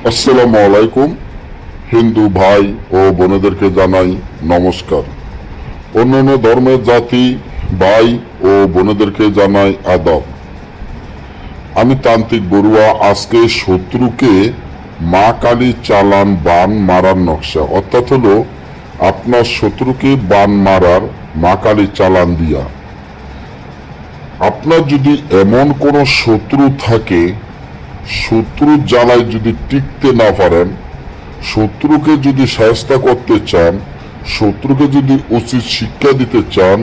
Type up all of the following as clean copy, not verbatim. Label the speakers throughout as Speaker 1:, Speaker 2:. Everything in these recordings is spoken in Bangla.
Speaker 1: আসসালামু আলাইকুম। হিন্দু ভাই ও বোনেদেরকে জানাই নমস্কার। অন্যান্য ধর্মের জাতি ভাই ও বোনেদেরকে জানাই আদব। আমি তান্ত্রিক বড়ুয়া। আজকে শত্রুকে মা কালী চালান বান মারার নকশা, অর্থাৎ হলো আপনার শত্রুকে বান মারার মা কালী চালান দিয়া। আপনার যদি এমন কোনো শত্রু থাকে, শত্রুর জ্বালায় যদি টিকতে না পারেন, শত্রুকে যদি সাহায্য করতে চান, শত্রুকে যদি উচিত শিক্ষা দিতে চান,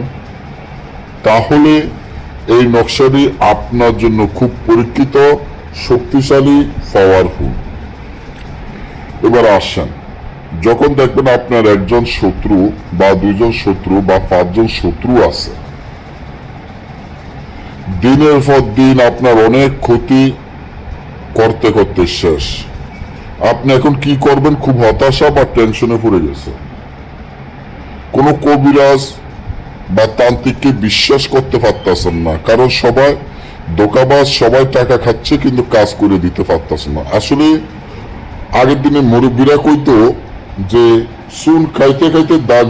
Speaker 1: তাহলে এই নকশাটি আপনার জন্য খুব পরীক্ষিত, শক্তিশালী, পাওয়ারফুল। এবার আসেন, যখন দেখবেন আপনার একজন শত্রু বা দুইজন শত্রু বা পাঁচজন শত্রু আছে, দিনের পর দিন আপনার অনেক ক্ষতি করতে করতে শেষ, আপনি এখন কি করবেন? খুব হতাশা বা টেনশনে পড়ে গেছে। কোনো কবিরাজ বা তান্ত্রিককে বিশ্বাস করতে পারতেছেন না, কারণ সবাই ধোঁকাবাজ, সবাই টাকা খাচ্ছে কিন্তু কাজ করে দিতে পারতেছে না। আসলে আগের দিনে মুরব্বীরা কইতো যে চুন খাইতে খাইতে দাগ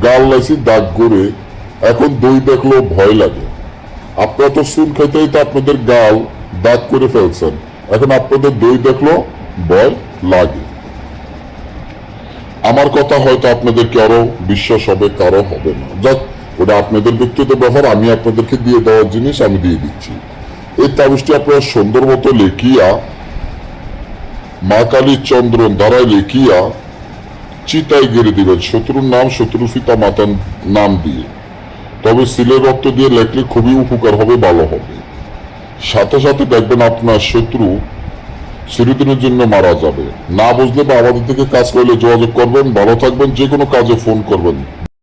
Speaker 1: গাল লাইছি দাগ করে, এখন দই দেখলেও ভয় লাগে। আপনারা তো চুন খাইতে খাইতে আপনাদের গাল দাগ করে ফেলছেন, এখন আপনাদের দই দেখলো ভয় লাগে। আমার কথা হয়তো আপনাদেরকে আরো বিশ্বাস হবে, কারো হবে না। যাক, ওটা আপনাদের ব্যক্তিগত ব্যাপার। আমি আপনাদেরকে দিয়ে দেওয়ার জিনিস আমি দিয়ে দিচ্ছি। এই তাবিজটি আপনারা সুন্দর মতো লেখিয়া, মা কালীর চন্দ্রন দ্বারায় লেখিয়া চিতায় গেড়ে দিবেন, শত্রুর নাম, শত্রু পিতা মাতার নাম দিয়ে। তবে সিলের রক্ত দিয়ে লেখলে খুবই উপকার হবে, ভালো হবে। সাথে সাথে দেখবেন আপনার শত্রু চিরদিনের জন্য মারা যাবে। না বুঝলে বা আমাদের থেকে কাজ করলে যোগাযোগ করবেন। ভালো থাকবেন। যে কোনো কাজে ফোন করবেন।